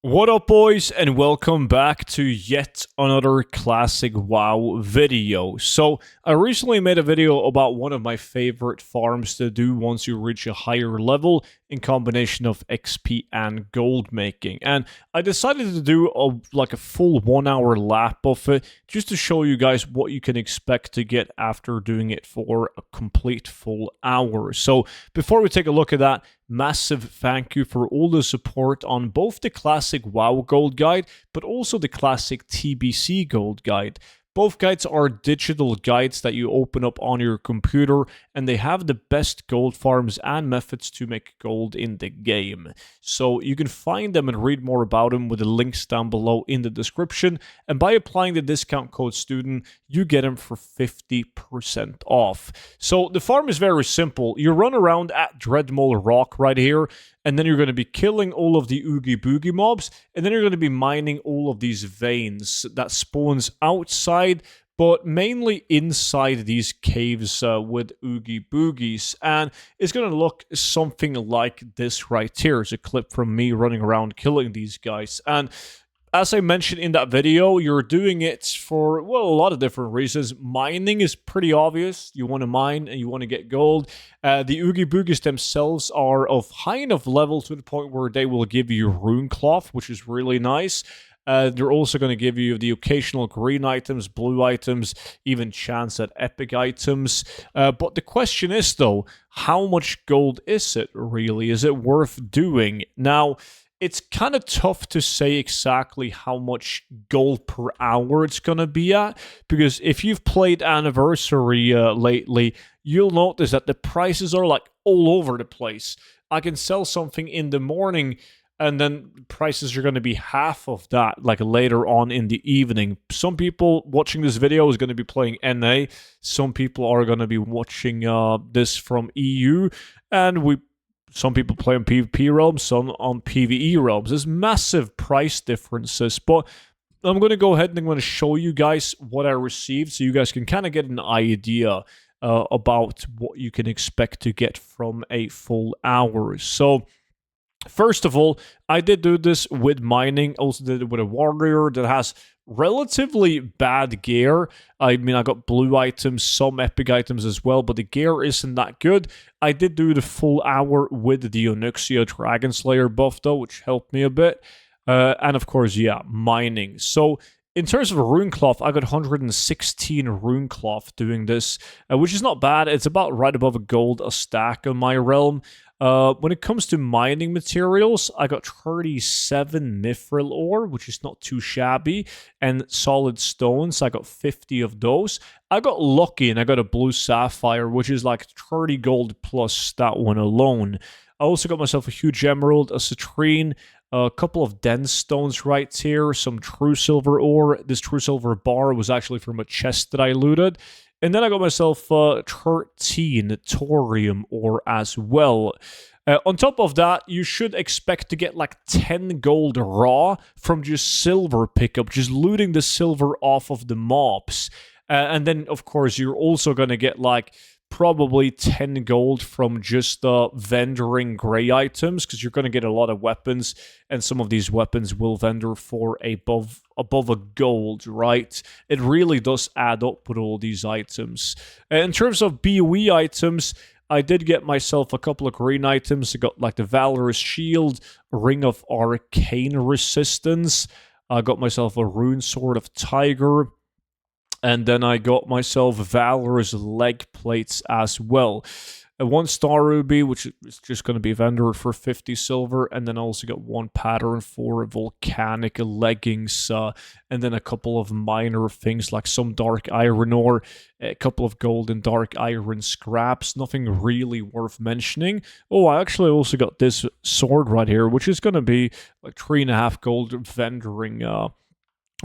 What up, boys, and welcome back to yet another classic WoW video. So, I recently made a video about one of my favorite farms to do once you reach a higher level in combination of XP and gold making. And I decided to do a full 1 hour lap of it just to show you guys what you can expect to get after doing it for a complete full hour. So, before we take a look at that, massive thank you for all the support on both the classic WoW Gold Guide, but also the classic TBC Gold Guide. Both guides are digital guides that you open up on your computer, and they have the best gold farms and methods to make gold in the game. So you can find them and read more about them with the links down below in the description. And by applying the discount code STUDENT, you get them for 50% off. So the farm is very simple. You run around at Dreadmaul Rock right here, and then you're going to be killing all of the Oogie Boogie mobs, and then you're going to be mining all of these veins that spawns outside, but mainly inside these caves with Oogie Boogies. And it's going to look something like this right here. It's a clip from me running around killing these guys. And as I mentioned in that video, you're doing it for, well, a lot of different reasons. Mining is pretty obvious. You want to mine and you want to get gold. The Oogie Boogies themselves are of high enough level to the point where they will give you rune cloth, which is really nice. They're also going to give you the occasional green items, blue items, even chance at epic items. But the question is, though, how much gold is it really? Is it worth doing? Now, it's kind of tough to say exactly how much gold per hour it's going to be at, because if you've played Anniversary lately, you'll notice that the prices are like all over the place. I can sell something in the morning, and then prices are going to be half of that, like later on in the evening. Some people watching this video is going to be playing NA. Some people are going to be watching this from EU, and some people play on PvP realms, some on PvE realms. There's massive price differences, but I'm going to go ahead and I'm going to show you guys what I received so you guys can kind of get an idea about what you can expect to get from a full hour. So, first of all, I did do this with mining. Also did it with a warrior that has relatively bad gear. I mean, I got blue items, some epic items as well, but the gear isn't that good. I did do the full hour with the Onyxia Dragon Slayer buff, though, which helped me a bit. And of course, yeah, mining. So, in terms of rune cloth, I got 116 rune cloth doing this, which is not bad. It's about right above a gold a stack on my realm. When it comes to mining materials, I got 37 mithril ore, which is not too shabby, and solid stones, I got 50 of those. I got lucky and I got a blue sapphire, which is like 30 gold plus that one alone. I also got myself a huge emerald, a citrine, a couple of dense stones right here, some true silver ore. This true silver bar was actually from a chest that I looted. And then I got myself 13 thorium ore as well. On top of that, you should expect to get like 10 gold raw from just silver pickup, just looting the silver off of the mobs. And then, of course, you're also going to get like probably 10 gold from just vendoring gray items, because you're going to get a lot of weapons, and some of these weapons will vendor for above a gold, right? It really does add up with all these items. In terms of BOE items, I did get myself a couple of green items. I got like the Valorous Shield, Ring of Arcane Resistance. I got myself a Rune Sword of Tiger. And then I got myself Valorous leg plates as well. A 1-star ruby, which is just going to be vendored for 50 silver. And then I also got one pattern for volcanic leggings. And then a couple of minor things like some dark iron ore, a couple of gold and dark iron scraps. Nothing really worth mentioning. Oh, I actually also got this sword right here, which is going to be like 3.5 gold vendoring.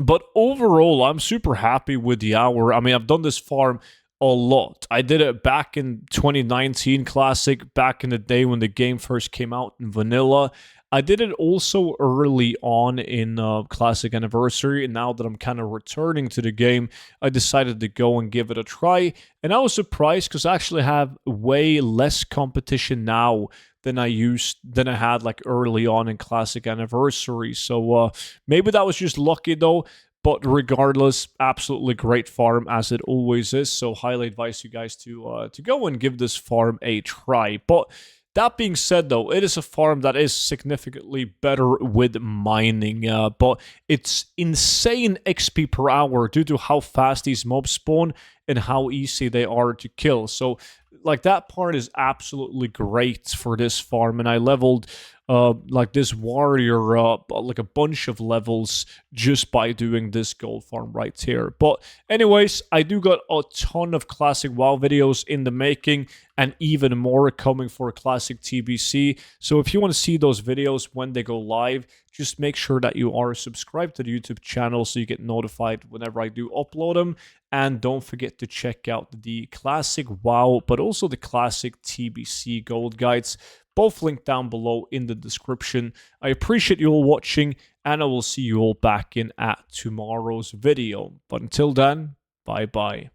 But overall, I'm super happy with the hour. I mean, I've done this farm a lot. I did it back in 2019 Classic, back in the day when the game first came out in vanilla. I did it also early on in Classic Anniversary, and now that I'm kind of returning to the game, I decided to go and give it a try. And I was surprised because I actually have way less competition now than I had like early on in Classic Anniversary. So maybe that was just lucky though. But regardless, absolutely great farm as it always is. So highly advise you guys to go and give this farm a try. But that being said, though, it is a farm that is significantly better with mining, but it's insane XP per hour due to how fast these mobs spawn and how easy they are to kill. So, like, that part is absolutely great for this farm, and I leveled like this warrior like a bunch of levels just by doing this gold farm right here. But anyways, I do got a ton of classic WoW videos in the making and even more coming for classic TBC. So if you want to see those videos when they go live, just make sure that you are subscribed to the YouTube channel so you get notified whenever I do upload them. And don't forget to check out the classic WoW, but also the classic TBC gold guides. Both linked down below in the description. I appreciate you all watching, and I will see you all back in at tomorrow's video. But until then, bye-bye.